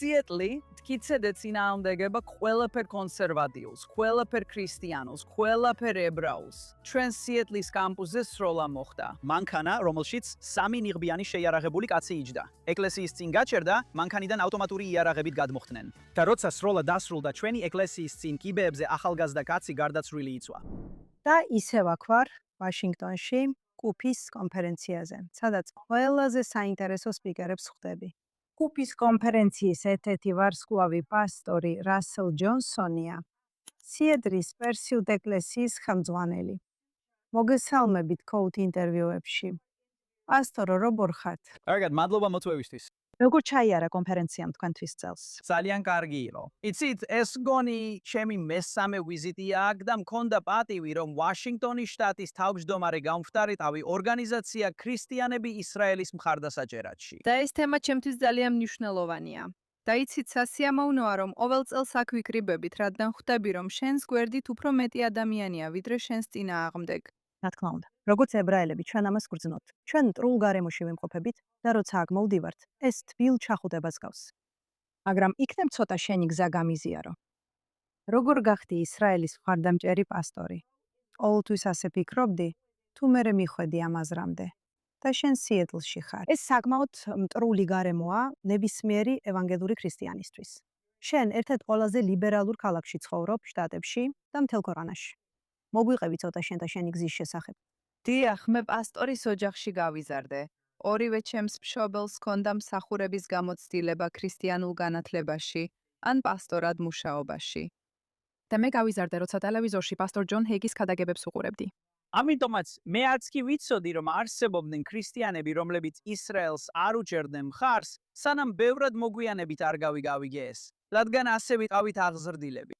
Sietli tkitsedet წინააღმდეგება ყველაფერ კონსერვატიულს, ყველაფერ ქრისტიანულს, ყველაფერ ებრაულს. ჩვენ Sietlis კამპუსზე სროლა მოხდა. მანქანა, რომელშიც 3 ნიღბიანი შეიარაღებული კაცი იჯდა. ეკლესიის წინ გაჩერდა, მანქანიდან ავტომატური იარაღებით გადმოხდნენ. და როცა სროლა დასრულდა, ჩვენი ეკლესიის წინ კიბეებზე ახალგაზრდა კაცი გარდაცვლილი იწვა. და ისევ აქ ვარ ვაშინგტონში კუფის კონფერენციაზე, სადაც ყველაზე საინტერესო სპიკერებს ხვდები. კუფის კონფერენციის ერთ-ერთი ვარსკვლავი პასტორი რასელ ჯონსონია, სიედლის პერსიუდ ეკლესიის ხელმძღვანელი. მოგესალმებით ქოუთ ინტერვიუებში. პასტორო, როგორ ხართ? კარგად, მადლობა მოწვევისთვის. როგორ ჩაიარა კონფერენციამ თქვენთვის წელს? ძალიან კარგი იყო. იცით, ეს გონი ჩემი მესამე ვიზიტია აქ და მქონდა პატივი, რომ ვაშინგტონის შტატის თავმჯდომარე გამხდარიყავი ორგანიზაცია ქრისტიანები ისრაელის მხარდასაჭერადში. და ეს თემა ჩემთვის ძალიან მნიშვნელოვანია. და იცით, სასიამოვნოა, რომ ყოველ წელს აქ ვიკრიბებით, რადგან ხვდები, რომ შენს გვერდით უფრო მეტი ადამიანია, ვიდრე შენს წინააღმდეგ. რა თქმა უნდა, როგორც ებრაელები ჩვენ ამას გრძნობთ. ჩვენ მტრულ გარემოში ვიმყოფებით და როცა აქ მოვდივართ, ეს თბილ ჩახუტებას გავს. მაგრამ იქნებ ცოტა შენი გზა გამიზიარო. როგორ გახდი ისრაელის მხარდამჭერი პასტორი? ყოველთვის ასე ფიქრობდი, თუ მერე მიხვედი ამ აზრამდე და შენ სიეტლში ხარ. ეს საკმაოდ მტრული გარემოა ნებისმიერი ევანგელური ქრისტიანისთვის. შენ ერთ-ერთ ყველაზე ლიბერალურ ქალაქში ცხოვრობ შტატებში და მთელ ქვეყანაში. მოგვიყევი ცოტა შენ და შენი გზის შესახებ. დიახ, მე პასტორის ოჯახში გავიზარდე. ორივე ჩემს მშობელს ჰქონდა მსახურების გამოცდილება ქრისტიანულ განათლებაში ან პასტორად მუშაობაში. და მე გავიზარდე, როცა ტელევიზორში პასტორ ჯონ ჰეიგის ქადაგებებს უყურებდი. ამიტომაც მე არც კი ვიცოდი, რომ არსებობდნენ ქრისტიანები, რომლებიც ისრაელს არ უჭერდნენ მხარს, სანამ ბევრად მოგვიანებით არ გავიგე ეს, რადგან ასე ვიყავით აღზრდილები.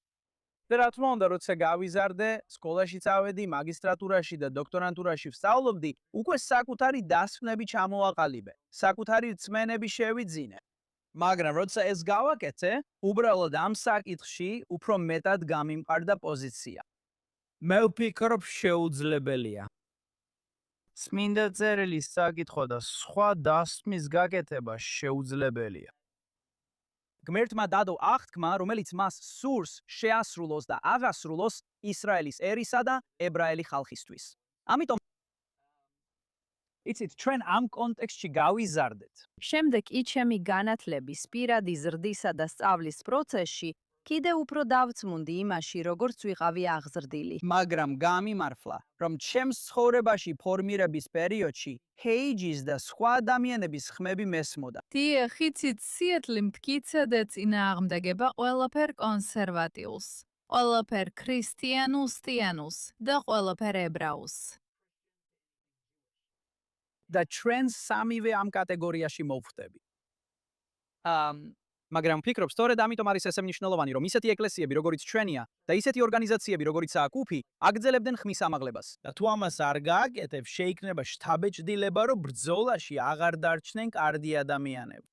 და რა თქმა უნდა, როცა გავიზარდე, სკოლაში წავედი, მაგისტრატურაში და დოქტორანტურაში ვსწავლობდი, უკვე საკუთარი დასკვნები ჩამოვაყალიბე, საკუთარი რწმენები შევიძინე. მაგრამ როცა ეს გავაკეთე, უბრალოდ ამ საკითხში უფრო მეტად გამიმყარდა პოზიცია. მე ვფიქრობ, შეუძლებელია. წმინდა წერილის საკითხვა და სხვა დასკვნების გაკეთება შეუძლებელია. გმერთმა დადო აღთქმა, რომელიც მას სურს შეასრულოს და აღასრულოს ისრაელის ერისა და ებრაელი ხალხისთვის. ამიტომ იცით, ჩვენ ამ კონტექსტში გავიზარდეთ. შემდეგ კი ჩემი განათლების, პირადი ზრდისა და სწავლის პროცესში კიდევ უფრო დავწმუნდი იმაში, როგორც ვიყავი აღზრდილი. მაგრამ გამიმართლა, რომ ჩემს ცხოვრებაში ფორმირების პერიოდში ჰეიჯის და სხვა ადამიანების ხმები მესმოდა. დიახ, იცით, სიეტლი მტკიცედ წინააღმდეგება ყველაფერ კონსერვატიულს, ყველაფერ ქრისტიანულს და ყველაფერ ებრაულს. და ჩვენ სამივე ამ კატეგორიაში მოვხვდები. მაგრამ ვფიქრობ, სწორედ ამიტომ არის ესე მნიშვნელოვანი, რომ ისეთი ეკლესიები, როგორიც ჩვენია, და ისეთი ორგანიზაციები, როგორიცაა კუფი, აგრძელებდნენ ხმის ამაღლებას. და თუ ამას არ გააკეთებ, შეიქმნება შთაბეჭდილება, რომ ბრძოლაში აღარ დარჩნენ კარგი ადამიანები.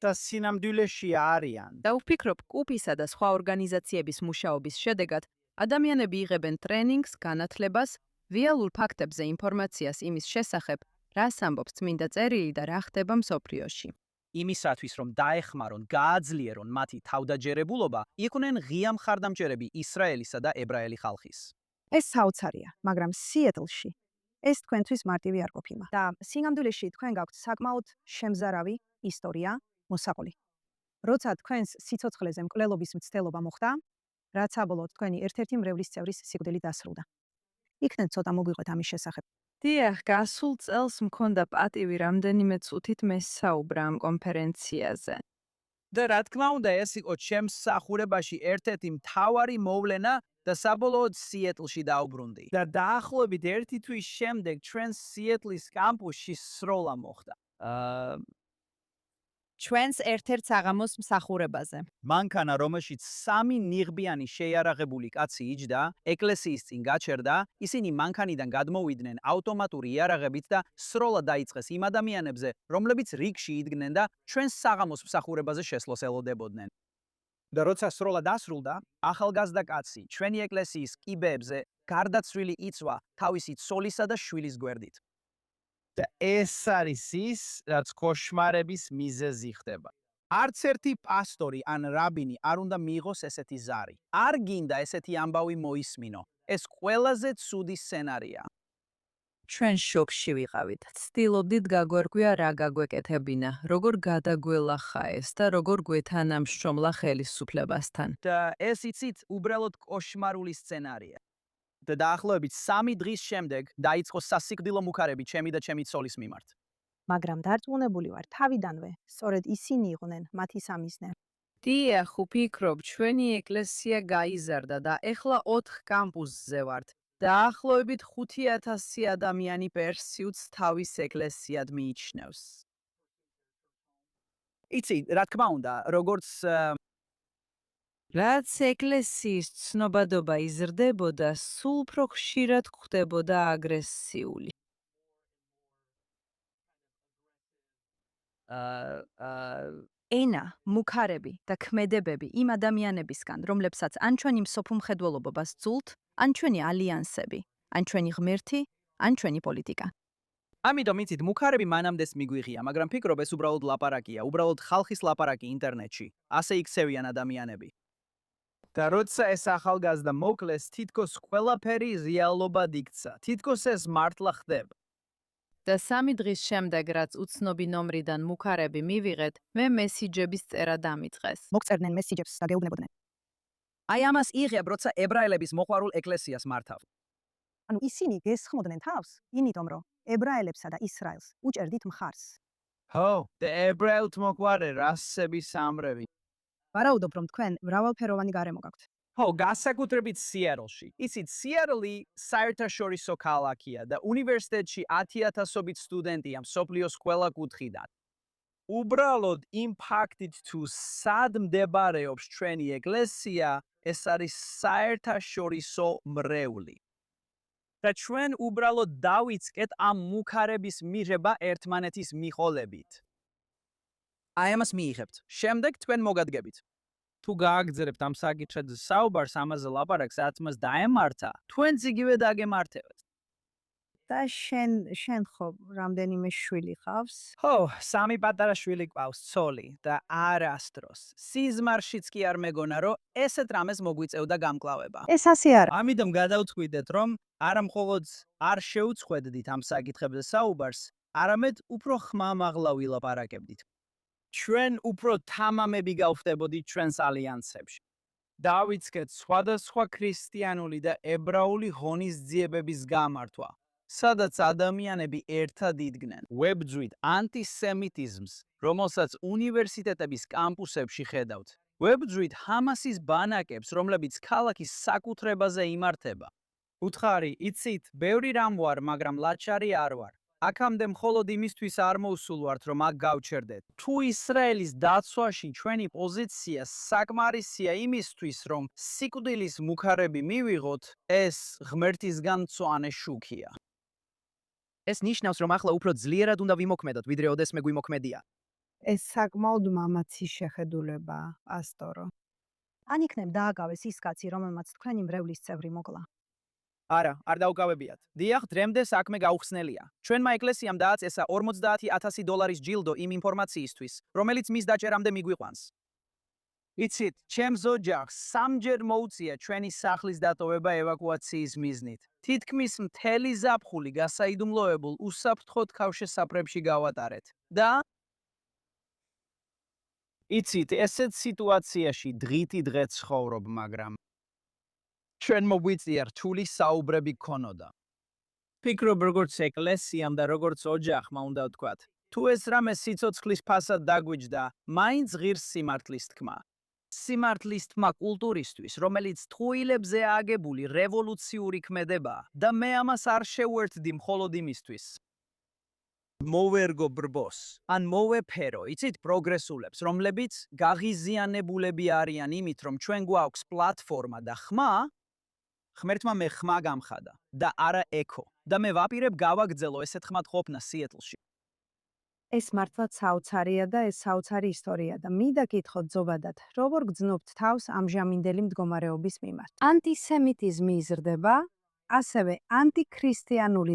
და სინამდვილეში არიან. და ვფიქრობ, კუფისა და სხვა ორგანიზაციების მუშაობის შედეგად ადამიანები იღებენ ტრენინგს, განათლებას, რეალურ ფაქტებზე ინფორმაციას იმის შესახებ, რას ამბობს წმინდა წერილი და რა ხდება მსოფლიოში. იმისათვის, რომ დაეხმარონ, გააძლიერონ მათი თავდაჯერებულობა, იყვნენ ღია მხარდამჭერები ისრაელისა და ებრაელი ხალხის. ეს საოცარია, მაგრამ სიეტლში ეს თქვენთვის მარტივი არ ყოფილა. და სინამდვილეში თქვენ გაქვთ საკმაოდ შემზარავი ისტორია, მოსაყოლი. როცა თქვენს სიცოცხლეზე მკვლელობის მცდელობა მოხდა, რაც საბოლოოდ თქვენი ერთ-ერთი მრევლის წევრის სიკვდილი დასრულდა. იქნებ ცოტა მოგვიყვეთ ამის შესახებ. დიახ, გასულ წელს მქონდა პატივი რამდენიმე წუთით მესაუბრა ამ კონფერენციაზე. და რა თქმა უნდა, ეს იყო ჩემს მსახურებაში ერთ-ერთი მთავარი მოვლენა და საბოლოოდ სიეტლში დავბრუნდი. და დაახლოებით 1 თვის შემდეგ ჩვენ სიეტლის კამპუსში სროლა მოხდა. ჩვენს ერთ-ერთ საღამოს მსახურებაზე. მანქანა, რომელშიც 3 ნიღბიანი შეიარაღებული კაცი იჯდა, ეკლესიის წინ გაჩერდა, ისინი მანქანიდან გადმოვიდნენ ავტომატური იარაღებით და სროლა დაიწყეს იმ ადამიანებზე, რომლებიც რიგში იდგნენ და ჩვენს საღამოს მსახურებაზე შესვლას ელოდებოდნენ. და როცა სროლა დასრულდა, ახალგაზრდა კაცი ჩვენი ეკლესიის კიბეებზე გარდაცვლილი იწვა თავისი ცოლისა და შვილის გვერდით. და ეს არის ის, რაც კოშმარების მიზეზი ხდება. არც ერთი პასტორი ან რაბინი არ უნდა მიიღოს ესეთი ზარი. არ გინდა ესეთი ამბავი მოისმინო. ეს ყველაზე ცუდი სცენარია. ჩვენ შოკში ვიყავით. ცდილობდით გაგვერკვია რა გაგვეკეთებინა, როგორ გადაგველახა ეს და როგორ გვეთანამშრომლა ხელისუფლებასთან. და ეს იცით უბრალოდ კოშმარული სცენარია. და დაახლოებით 3 დღის შემდეგ დაიწყო სასიკვდილო მუქარები ჩემი და ჩემი ცოლის მიმართ. მაგრამ დარწმუნებული ვარ თავიდანვე, სწორედ ისინი იყვნენ მათი სამიზნე. დიახ, ვფიქრობ, ჩვენი ეკლესია გაიზარდა და ეხლა 4 კამპუსზე ვართ. დაახლოებით 5,000 ადამიანი პერსიუთს თავის ეკლესიად მიიჩნევს. იცი, რა თქმა უნდა, როგორც რაც ეკლესიის ცნობადობა იზრდებოდა, სულ უფრო ხშირად ხდებოდა აგრესიული. ენა, მუქარები და ქმედებები იმ ადამიანებისგან, რომლებსაც ან ჩვენი მსოფლმხედველობას ძულთ, ან ჩვენი ალიანსები, ან ჩვენი ღმერთი, ან ჩვენი პოლიტიკა. ამიტომ იცით, მუქარები მანამდეც მიგვიღია, მაგრამ ფიქრობ ეს უბრალოდ ლაპარაკია, უბრალოდ ხალხის ლაპარაკი ინტერნეტში. ასე იქცევიან ადამიანები. და როცა ეს ახალგაზრდა მოკლეს, თითქოს ყველაფერი რეალობად იქცა. თითქოს ეს მართლა ხდება. და 3 დღის შემდეგ, რაც უცნობი ნომრიდან მუქარები მივიღეთ, მე მესიჯების წერა დამიწყეს. მოგწერდნენ მესიჯებს და გეუბნებოდნენ. აი ამას იღებ, როცა ებრაელების მოყვარულ ეკლესიას მართავ. ანუ ისინი გესხმოდნენ თავს, იმიტომ რომ ებრაელებსა და ისრაელს უჭერდით მხარს. ხო, და ებრაელთ მოყვარე რასების ამრევი. ვარაუდობ, რომ თქვენ მრავალფეროვანი გარემო გაქვთ. ხო, განსაკუთრებით სიეტლში. იცით, სიეტლი საერთაშორისო ქალაქია და უნივერსიტეტში 10,000-ობით სტუდენტია მსოფლიოს ყველა კუთხიდან. უბრალოდ იმ ფაქტით, თუ სად მდებარეობს ჩვენი ეკლესია, ეს არის საერთაშორისო მრევლი. და ჩვენ უბრალოდ დავიწყეთ ამ მუქარების მიღება ერთმანეთის მიყოლებით. აი ამას მიიღებთ. შემდეგ თქვენ მოგადგებით. თუ გააგრძელებთ ამ საკითხზე საუბარს, ამაზე ლაპარაკს, რაც მას დაემართა, თქვენც იგივე დაგემართებთ. და შენ ხო რამდენიმე შვილი ყავს? ხო, 3 პატარა შვილი ყავს, ცოლი და არასდროს. სიზმარშიც კი არ მეგონა, რომ ესეთ რამეს მოგვიწევდა გამკლავება. ეს ასე არა. ამიტომ გადავწყვიტეთ, რომ არა მხოლოდ არ შეუწყვეტდით ამ საკითხებზე საუბარს, არამედ უფრო ხმამაღლა ვილაპარაკებდით. ჩვენ უფრო თამამები გავხდებოდით ჩვენს ალიანსებში. დავიწყეთ სხვადასხვა ქრისტიანული და ებრაული ღონისძიებების გამართვა, სადაც ადამიანები ერთად იდგნენ. ვებძვით ანტისემიტიზმს, რომელსაც უნივერსიტეტების კამპუსებში ხედავთ. ვებძვით ჰამასის ბანაკებს, რომლებიც ქალაქის საკუთრებაზე იმართება. უთხარი, იცით, ბევრი რამ ვარ, მაგრამ ლაჩარი არ ვარ. აქამდე მხოლოდ იმისთვის არ მოვსულ ვართ, რომ აქ გავჩერდეთ. თუ ისრაელის დაცვაში ჩვენი პოზიცია საკმარისია იმისთვის, რომ სიკვდილის მუქარები მივიღოთ, ეს ღმერთისგან მწვანე შუქია. ეს ნიშნავს, რომ ახლა უფრო ძლიერად უნდა ვიმოქმედოთ, ვიდრე ოდესმე გვიმოქმედია. ეს საკმაოდ მამაცი შეხედულებაა, პასტორო. ან იქნებ დააგავეს ის კაცი, რომელმაც თქვენი მრევლის წევრი მოკლა. არა, არ დაუკავებიათ. დიახ, დრემდე საქმე გაუხსნელია. ჩვენმა ეკლესიამ დააწესა $40,000 ჯილდო იმ ინფორმაციისთვის, რომელიც მის დაჭერამდე მიგვიყვანს. იცით, ჩემს ოჯახს 3-ჯერ მოუწია ჩვენი სახლის დატოვება ევაკუაციის მიზნით. თითქმის მთელი ზაფხული გასაიდუმლოებულ უსაფრთხოდ ქავშესაფრებში გავატარეთ. და იცით, ესეთ სიტუაციაში დღითი დღე ცხოვრობ, მაგრამ ჩვენ მოგვიწია რთული საუბრები გქონოდა. ფიქრობ, როგორც ეკლესიამ და როგორც ოჯახმა უნდა ვთქვათ. თუ ეს რამე სიცოცხლის ფასად დაგვიჯდა, მაინც ღირს სიმართლის თქმა. სიმართლის თქმა კულტურისთვის, რომელიც ტყუილებზე აგებული რევოლუციური ქმედებაა და მე ამას არ შევერთდი მხოლოდ იმისთვის. მოვერგო ბრბოს, ან მოვეფერო, იცით, პროგრესულებს, რომლებიც გაღიზიანებულები არიან იმით, რომ ჩვენ გვაქვს პლატფორმა და ხმა, ღმერთმა მე ხმა გამხადა და არა ეკო. და მე ვაპირებ გავაგრძელო ესეთ ხმად ყოფნა სიეტლში. ეს მართლაც საოცარია და ეს საოცარი ისტორია და მინდა გითხოთ ზოგადად, როგორ გძნობთ თავს ამჟამინდელი მდგომარეობის მიმართ? ანტისემიტიზმი იზრდება, ასევე ანტიქრისტიანული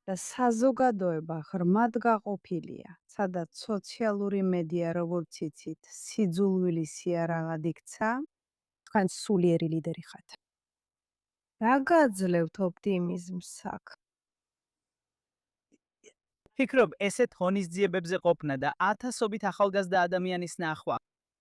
და საზოგადოება ღრმად გაყოფილია, სადაც სოციალური მედია, როგორც იცით, სიძულვილის იარაღად იქცა, თქვენ სულიერი ლიდერი ხართ. რა გაძლევთ ოპტიმიზმს აქ? ფიქრობ, ესეთ ღონისძიებებზე ყოფნა და ათასობით ახალგაზრდა ადამიანის ნახვა.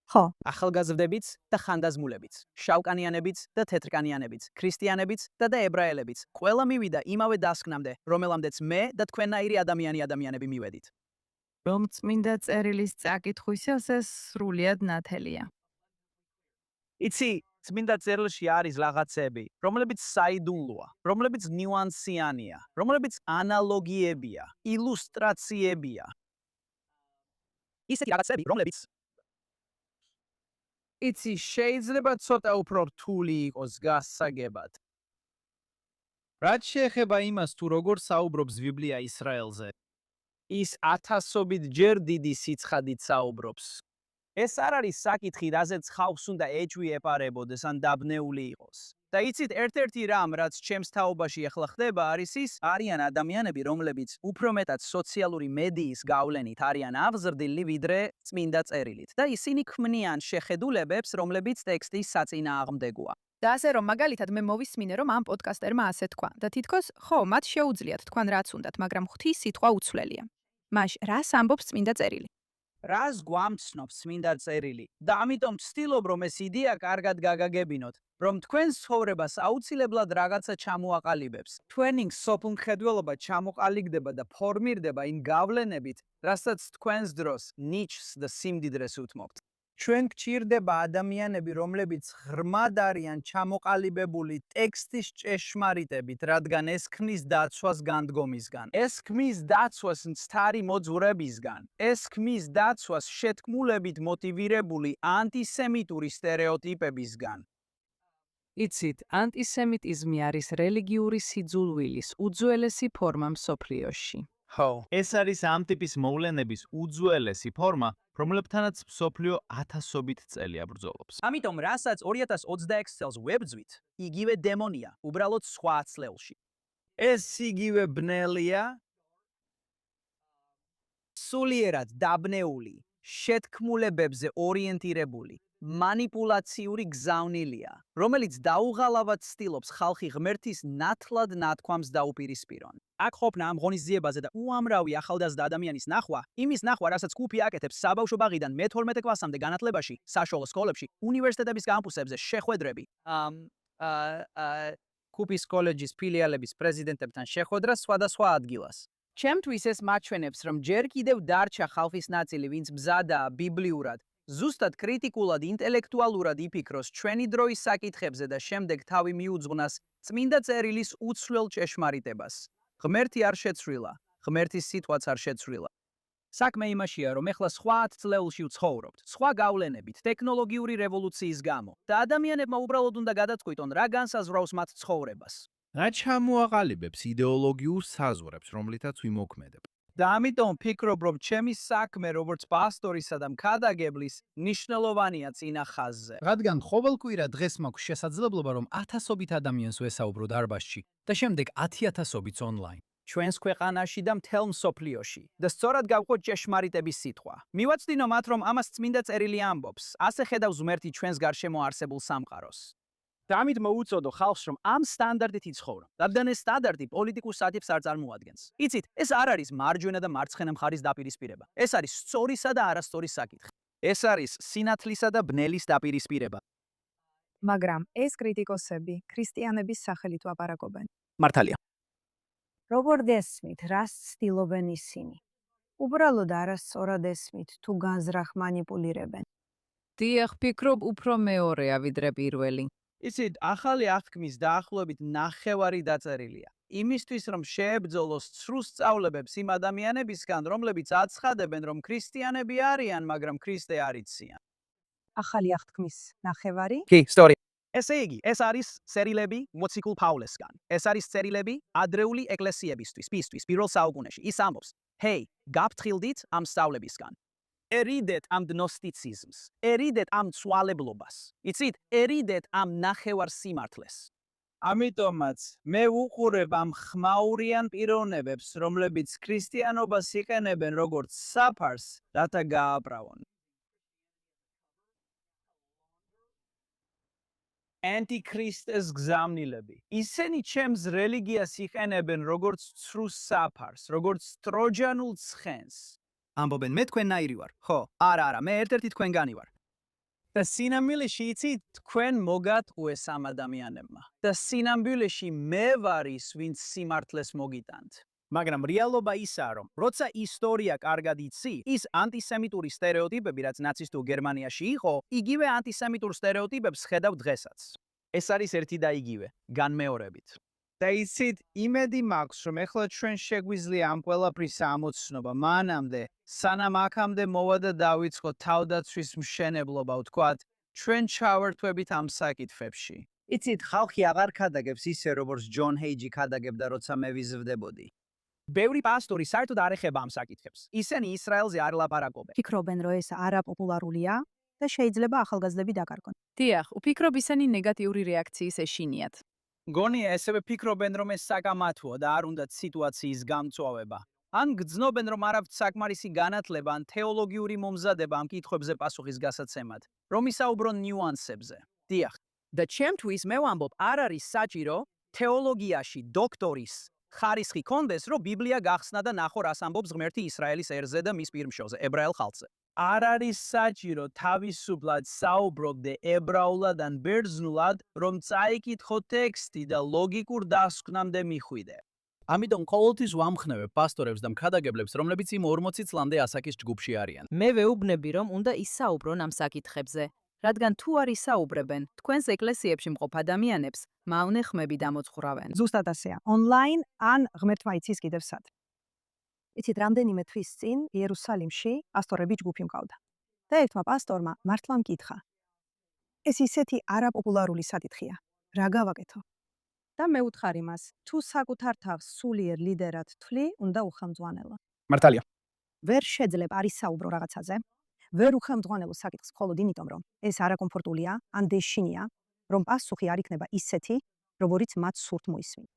ხო, ახალგაზრდებიც და ხანდაზმულებიც, შავკანიანებიც და თეთრკანიანებიც, ქრისტიანებიც და ებრაელებიც, ყველა მივიდა იმავე დასკვნამდე, რომელამდეც მე და თქვენნაირი ადამიანები მივედით. რომ წმინდა წერილის წაკითხვისას ეს სრულიად ნათელია. იცი, წმინდა წერილში არის რაღაცები, რომლებიც საიდუმლოა, რომლებიც ნიუანსიანია, რომლებიც ანალოგიებია, ილუსტრაციებია. ისეთი რაღაცები, რომლებიც იცი, შეიძლება ცოტა უფრო რთული იყოს გასაგებად. რაც შეეხება იმას, თუ როგორ საუბრობს ბიბლია ისრაელზე, ის ათასობით ჯერ დიდი სიცხადით საუბრობს. ეს არ არის საკითხი, რაზეც ხალხს უნდა ეჭვი ეპარებოდეს ან დაბნეული იყოს. და იცით, ერთ-ერთი რამ, რაც ჩემს თაობაში ახლა ხდება, არის ის, არიან ადამიანები, რომლებიც უფრო მეტად სოციალური მედიის გავლენით არიან აღზრდილი, ვიდრე წმინდა წერილით. და ისინი ქმნიან შეხედულებებს, რომლებიც ტექსტის საწინააღმდეგოა. და ასე რომ მაგალითად მე მოვისმინე რომ ამ პოდკასტერმა ასე თქვა და თითქოს ხო მათ შეუძლიათ თქვან რაც უნდათ, მაგრამ ღვთის სიტყვა უცვლელია. მაშ რას ამბობს წმინდა წერილი? რას გვამცნობს წმინდა წერილი? და ამიტომ ვცდილობ რომ ეს იდეა კარგად გაგაგებინოთ, რომ თქვენს ცხოვრებას აუცილებლად რაღაცა ჩამოაყალიბებს. თქვენი სოფლმხედველობა ჩამოყალიბდება და ფორმირდება იმ გავლენებით, რასაც თქვენს დროს ნიჩს და სიმდიდრეს უთმობთ. ჩვენ გჭირდება ადამიანები, რომლებიც ღრმად არიან ჩამოყალიბებული ტექსტის ჭეშმარიტებით, რადგან ეს ქმნის დაცვას განდგომისგან. ეს ქმნის დაცვას მცდარი მოძღვრებისგან. ეს ქმნის დაცვას შეთქმულებით მოტივირებული ანტისემიტური სტერეოტიპებისგან. იცით, ანტისემიტიზმი არის რელიგიური სიძულვილის უძველესი ფორმა მსოფლიოში. ხო. ეს არის ამ ტიპის მოვლენების უძველესი ფორმა, რომლებთანაც მსოფლიო ათასობით წელია ბრძოლობს. ამიტომ, რასაც 2026 წელს ვებძვით, იგივე დემონია, უბრალოდ სხვა ათწლეულში. ეს იგივე ბნელია, სულიერად დაბნეული, შეთქმულებებზე ორიენტირებული, манипуლაციური გზავნილია, რომელიც დაუღალავად ცდილობს ხალხი ღმერთის ნათლად ნათქვამს დაუპირისპირონ. აქ ყოფნა ამ ღონისძიებაზე და უამრავი ახალგაზრდა ადამიანის ნახვა, იმის ნახვა, რასაც კუფი აკეთებს საბავშვო ბაღიდან მე-12 კლასამდე განათლებაში, საშუალო სკოლებში, უნივერსიტეტების კამპუსებზე, შეხვედრები. კუფის კოლეჯის ფილიალების პრეზიდენტებთან შეხვედრა სხვადასხვა ადგილას. ჩემთვის ეს მაჩვენებს, რომ ჯერ კიდევ დარჩა ხალხის ნაწილი, ვინც მზადაა ბიბლიურად, ზუსტად კრიტიკულად, ინტელექტუალურად იფიქროს ჩვენი დროის საკითხებზე და შემდეგ თავი მიუძღვნას წმინდა წერილის უცვლელ ჭეშმარიტებას. ღმერთი არ შეცვლილა, ღმერთის სიტყვაც არ შეცვლილა. საქმე იმაშია, რომ ეხლა სხვა ათწლეულში ვცხოვრობთ, სხვა გავლენებით, ტექნოლოგიური რევოლუციის გამო და ადამიანებმა უბრალოდ უნდა გადაწყვიტონ, რა განსაზღვრავს მათ ცხოვრებას. რა ჩამოაყალიბებს იდეოლოგიურ საზღვრებს, რომლითაც ვიმოქმედებ. და ამიტომ ვფიქრობ, რომ ჩემი საქმე, როგორც პასტორისა და მქადაგებლის, მნიშვნელოვანია წინა ხაზზე. რადგან ყოველკვირა დღეს მაქვს შესაძლებლობა, რომ ათასობით ადამიანს ვესაუბრო დარბაზში და შემდეგ 10,000-იც ონლაინ. ჩვენს ქვეყანაში და მთელ მსოფლიოში და სწორად გავყოთ ჭეშმარიტების სიტყვა. მივაცდინო მათ, რომ ამას წმინდა წერილი ამბობს. ასე ხედავს ღმერთი ჩვენს გარშემო არსებულ სამყაროს. და ამით მოუწოდო ხალხს, რომ ამ სტანდარტით იცხოვრო. რადგან ეს სტანდარტი პოლიტიკურ სათიბს არ წარმოადგენს. იცით, ეს არ არის მარჯვენა და მარცხენა მხარის დაპირისპირება. ეს არის სწორისა და არასწორის საკითხი. ეს არის სინათლისა და ბნელის დაპირისპირება. მაგრამ ეს კრიტიკოსები ქრისტიანების სახელით ვაპარაკობენ. მართალია. როგორ გესმით, რას ცდილობენ ისინი? უბრალოდ არასწორად ესმით, თუ განზრახ მანიპულირებენ. დიახ, ფიქრობ უფრო მეორეა ვიდრე პირველი. იცით, ახალი აღთქმის დაახლოებით ნახევარი დაწერილია. იმისთვის, რომ შეებრძოლოს ცრუ სწავლებებს იმ ადამიანებისგან, რომლებიც აცხადებენ, რომ ქრისტიანები არიან, მაგრამ ქრისტე არ იციან. ახალი აღთქმის ნახევარი? კი, სწორი. ესე იგი, ეს არის წერილები მოციქულ პაულესგან. ეს არის წერილები ადრეული ეკლესიებისთვის, პისტვის, პირველ საუკუნეში. ის ამბობს: "ჰეი, გაფრთხილდით ამ სწავლებისგან. ერიდეთ ამ გნოსტიციზმს, ერიდეთ ამ ცვალებლობას. იცით, ერიდეთ ამ ნახევარ სიმართლეს." ამიტომაც მე ვუყურებ ამ ხმაურიან პიროვნებებს, რომლებიც ქრისტიანობას იყენებენ როგორც საფარს, რათა გააბრალონ. ანტიქრისტეს გზავნილები. ისინი ჩემს რელიგიას იყენებენ როგორც ცრუს საფარს, როგორც ტროჯანულ ცხენს. ამბობენ მე თქვენნაირი ვარ. ხო, არა, მე ერთ-ერთი თქვენგანი ვარ. და სინამდვილეში იცი თქვენ მოგატყუეს ამ ადამიანებმა. და სინამდვილეში მე ვარ ის, ვინც სიმართლეს მოგიტანთ. მაგრამ რეალობა ისაა, რომ როცა ისტორია კარგად იცი, ის ანტისემიტური სტერეოტიპები, რაც ნაცისტურ გერმანიაში იყო, იგივე ანტისემიტურ სტერეოტიპებს ხედავ დღესაც. ეს არის ერთი და იგივე, განმეორებით. და იცით, იმედი მაქვს, რომ ეხლა ჩვენ შეგვიძლია ამ ყველაფრის ამოცნობა მანამდე, სანამ აქამდე მოვა და დავიწყოთ თავდაცვის მშენებლობა, ვთქვათ, ჩვენ ჩავერთვებით ამ საკითხებში. იცით, ხალხი აღარ ქადაგებს ისე, როგორც ჯონ ჰეიჯი ქადაგებდა, როცა მე ვიზრდებოდი. ბევრი პასტორი საერთოდ არ ეხება ამ საკითხებს. ისინი ისრაელზე არ ლაპარაკობენ. ფიქრობენ, რომ ეს არაპოპულარულია და შეიძლება ახალგაზრდები დაკარგონ. დიახ, უფიქრობ ისინი ნეგატიური რეაქციის ეშინიათ. გონია ესევე ფიქრობენ, რომ ეს საკამათოა და არ უნდათ სიტუაციის გამწვავება. ან გძნობენ, რომ არავთ საკმარისი განათლება ან თეოლოგიური მომზადება ამ კითხვებზე პასუხის გასაცემად, რომ ისაუბრონ ნიუანსებზე. დიახ, და ჩემთვის მე ვამბობ, არ არის საჭირო თეოლოგიაში დოქტორის ხარისხი კონდეს, რომ ბიბლია გახსნა და ნახო რას ამბობს ღმერთი ისრაელის ერზე და მის პირმშოზე, ებრაელ ხალხზე. არ არის საჭირო თავისუფლად საუბრობდე ებრაულად ან ბერძნულად, რომ წაიკითხო ტექსტი და ლოგიკურ დასკვნამდე მიხვიდე. ამიტომ ყოველთვის ვამხნევებ პასტორებს და მქადაგებლებს, რომლებიც იმ 40 წლამდე ასაკის ჯგუფში არიან. მე ვეუბნები, რომ უნდა ისაუბრონ ამ საკითხებზე, რადგან თუ არ ისაუბრებენ, თქვენს ეკლესიებში მყოფ ადამიანებს მავნე ხმები დამოწურავენ. ზუსტად ასეა. ონლაინ ან ღმერთმა იცის კიდევ სად. იცით, რამდენიმე თვის წინ იერუსალიმში პასტორები ჯგუფი მყავდა. და ერთმა პასტორმა მართლა მკითხა. ეს ისეთი არაპოპულარული საკითხია. რა გავაკეთო? და მე უთხარი მას, თუ საკუთარ თავს სულიერ ლიდერად თვლი, უნდა უხელმძღვანელო. მართალია. ვერ შეძლებ არ ისაუბრო რაღაცაზე. ვერ უხელმძღვანელო საკითხს მხოლოდ იმიტომ, რომ ეს არაკომფორტულია, ან დეშინია, რომ პასუხი არ იქნება ისეთი, როგორიც მათ სურთ მოისმინა.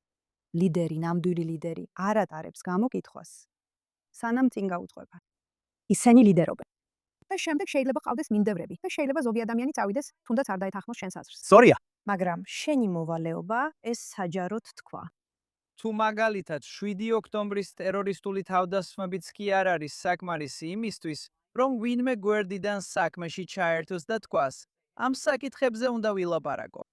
ლიდერი, ნამდვილი ლიდერი არ ატარებს გამოკითხვას, სანამ წინ გაუძღვება. ისინი ლიდერობენ. და შემდეგ შეიძლება ყავდეს მინდევრები და შეიძლება ზოგი ადამიანი წავიდეს, თუნდაც არ დაეთანხმოს შენს აზრს. სწორია. მაგრამ შენი მოვალეობა ეს საჯაროდ თქვა. თუ მაგალითად 7 ოქტომბრის ტერორისტული თავდასხმებიც კი არ არის საკმარისი იმისთვის, რომ ვინმე გვერდიდან საქმეში ჩაერთოს და თქვას, ამ საკითხებზე უნდა ვილაპარაკო.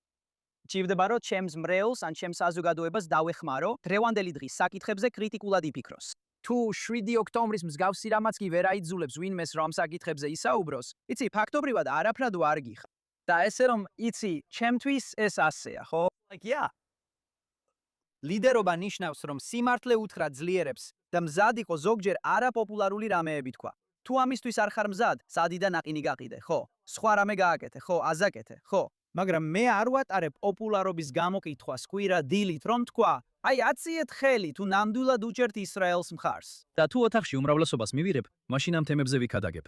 ჭირდება რომ ჩემს მრევლს ან ჩემს საზოგადოებას დავეხმარო, დღევანდელი დღის საკითხებზე კრიტიკულად იფიქროს. თუ 7 ოქტომბრის მსგავსი რამაც კი ვერ აიძულებს ვინმეს რომ ამ საკითხებზე ისაუბროს, იცი, ფაქტობრივად არაფრად არ გიხარ. და ესე რომ იცი, ჩემთვის ეს ასეა, ხო? ლიდერობა ნიშნავს, რომ სიმართლე უთხრა ძლიერებს და მზად იყო ზოგჯერ არაპოპულარული რამეები თქვა. თუ ამისთვის არ ხარ მზად, სადი და ნაყინი გაყიდე, ხო? სხვა რამე გააკეთე, ხო? აზაკეთე, ხო? მაგრამ მე არ ვატარებ პოპულარობის გამოკითხვას კვირა დილით, რომ თქვა, აი აციეთ ხელი თუ ნამდვილად უჭერთ ისრაელს მხარს. და თუ ოთახში უმრავლესობას მივირებ, მაშინ ამ თემებზე ვიქადაგებ.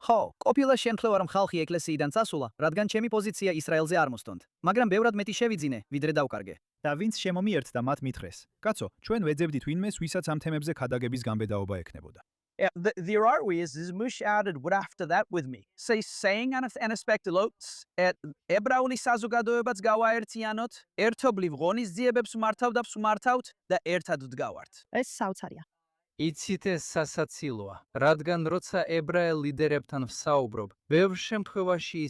ხო, ყოფილა შემთხვევა რომ ხალხი ეკლესიიდან წასულა, რადგან ჩემი პოზიცია ისრაელზე არ მოსდონთ, მაგრამ ბევრად მეტი შევიძინე, ვიდრე დავკარგე. და ვინც შემომიერთდა მათ მითხრეს. კაცო, ჩვენ ვეძებდით ვინმეს, ვისაც ამ თემებზე ქადაგების გამბედაობა ექნებოდა. There are ways is mush added what after that with me. Saying unexpected loads at ებრაული საზოგადოებაც გავაერთიანოთ, ერთობლივ ღონისძიებებს ვმართავთ და ერთად ვდგავართ. ეს საოცარია. იცით ეს სასაცილოა, რადგან როცა ებრაელ ლიდერებთან ვსაუბრობ, ბევრ შემთხვევაში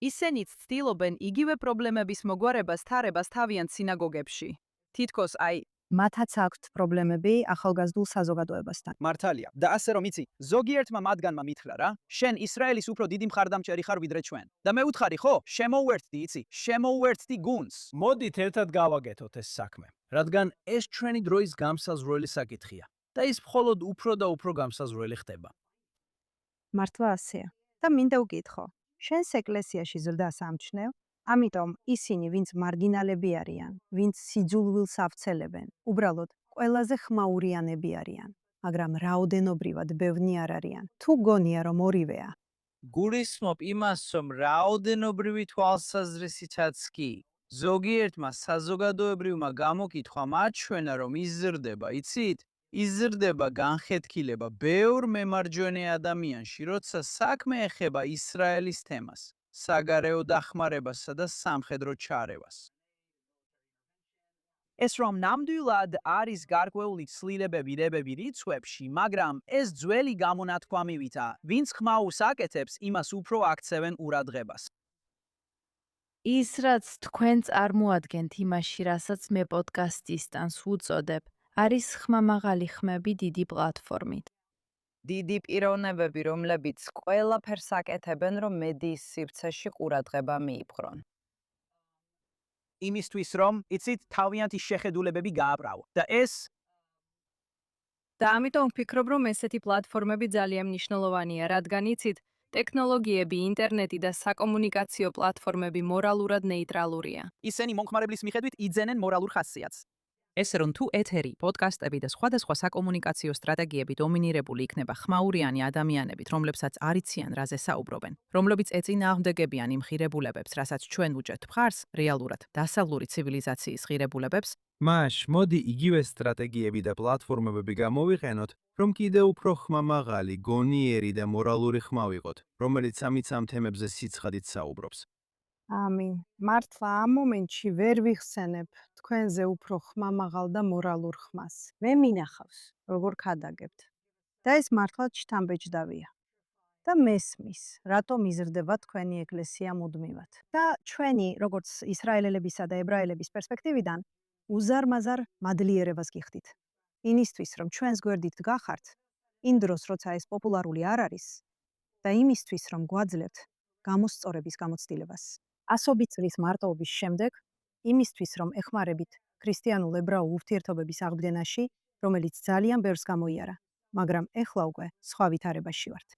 ისინიც ცდილობენ იგივე პრობლემების მოგვარებას თარებას თავიანთ სინაგოგებში. თითქოს აი მათაც აქვთ პრობლემები ახალგაზრდულ საზოგადოებასთან. მართალია. და ასე რომ იცი, ზოგიერთმა მათგანმა მითხრა რა, შენ ისრაელის უფრო დიდი მხარდამჭერი ხარ ვიდრე ჩვენ. და მე ვუთხარი, ხო, შემოვერთდი, იცი, შემოვერთდი გუნდს. მოდით ერთად გავაკეთოთ ეს საქმე, რადგან ეს ჩვენი დროის გამსაზღვრელი საკითხია და ის მხოლოდ უფრო და უფრო გამსაზღვრელი ხდება. მართლა ასეა. და მინდა ვკითხო, შენს ეკლესიაში ზრდას ამჩნევ? ამიტომ ისინი, ვინც მარგინალები არიან, ვინც სიძულვილს ავცელებენ, უბრალოდ ყველაზე ხმაურიანები არიან, მაგრამ რაოდენობრივად ბევრნი არ არიან. თუ გონია რომ ორივეა, გულისხმობ იმას, რომ რაოდენობრივი თვალსაზრისითაც კი ზოგიერთმა საზოგადოებრივმა გამოკითხვამ აჩვენა, რომ იზრდება, იცით? იზრდება განხეთქილება ბევრ მემარჯვენე ადამიანში, როცა საქმე ეხება ისრაელის თემას, საგარეო დახმარებასა და სამხედრო ჩარევას. ეს რომ ნამდვილად არის გარკვეული ცლილებები რიცხვებში, მაგრამ ეს ძველი გამონათქვამივითა, ვინც ხმაურს აკეთებს, იმას უფრო აქცევენ ყურადღებას. ის, რაც თქვენ წარმოადგენთ იმაში, რასაც მე პოდკასტის სტანს ვუწოდებ, არის ხმამაღალი ხმები დიდი პლატფორმით. დიდი პიროვნებები, რომლებიც ყველაფერს აკეთებენ, რომ მედიის სივრცეში ყურადღება მიიპყრონ. იმისთვის, რომ იცით თავიანთი შეხედულებები გააბრავა. და ეს და ამიტომ ვფიქრობ, რომ ესეთი პლატფორმები ძალიან მნიშვნელოვანია, რადგან იცით, ტექნოლოგიები, ინტერნეტი და საკომუნიკაციო პლატფორმები მორალურად ნეიტრალურია. ისინი მომხმარებლის მიხედვით იძენენ მორალურ ხასიათს. ეს რომ თუ ეთერი, პოდკასტები და სხვადასხვა საკომუნიკაციო სტრატეგიები დომინირებული იქნება ხმაურიანი ადამიანებით, რომლებსაც არ იციან, რაზე საუბრობენ, რომლებიც ეწინააღმდეგებიან იმ ღირებულებებს, რასაც ჩვენ ვუჭერთ მხარს, რეალურად დასავლური ცივილიზაციის ღირებულებებს, მაშ, მოდი იგივე სტრატეგიები და პლატფორმები გამოვიყენოთ, რომ კიდევ უფრო ხმამაღალი, გონიერი და მორალური ხმა ვიყოთ, რომელიც ამით ამ თემებზე სიცხადით საუბრობს. ამინ. მართლა ამ მომენტში ვერ ვიხსენებ თქვენზე უფრო ხმამაღალ და მორალურ ხმას. მე მინახავს, როგორ ქადაგებთ. და ეს მართლაც შთამბეჭდავია. და მესმის, რატომ იზრდება თქვენი ეკლესია მუდმივად. და ჩვენი, როგორც ისრაელელებისა და ებრაელების პერსპექტივიდან, უზარმაზარ მადლიერებას გიხდით. იმისთვის, რომ ჩვენს გვერდით გახართ, იმ დროს, როცა ეს პოპულარული არ არის, და იმისთვის, რომ გვაძლევთ გამოსწორების გამოცდილებას. ასობით წლის მარტოობის შემდეგ, იმისთვის, რომ ეხმარებით ქრისტიანულ-ებრაულ ურთიერთობების აღდგენაში, რომელიც ძალიან ბევრს გამოიარა, მაგრამ ეხლა უკვე სხვა ვითარებაში ვართ.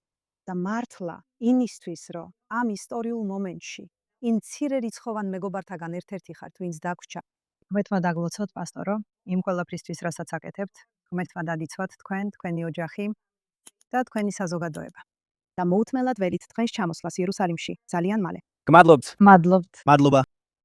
და მართლა იმისთვის, რომ ამ ისტორიულ მომენტში იმ მცირე რიცხოვან მეგობართაგან ერთ-ერთი ხართ, ვინც დაგვრჩა, ღმერთმა დაგლოცოთ, პასტორო, იმ ყველაფრისთვის, რასაც აკეთებთ, ღმერთმა დაგიცვათ თქვენ, თქვენი ოჯახი და თქვენი საზოგადოება. და მოუთმელად ველით დღეს ჩამოსვლას იერუსალიმში ძალიან მალე. გმადლობთ. მადლობთ. მადლობა.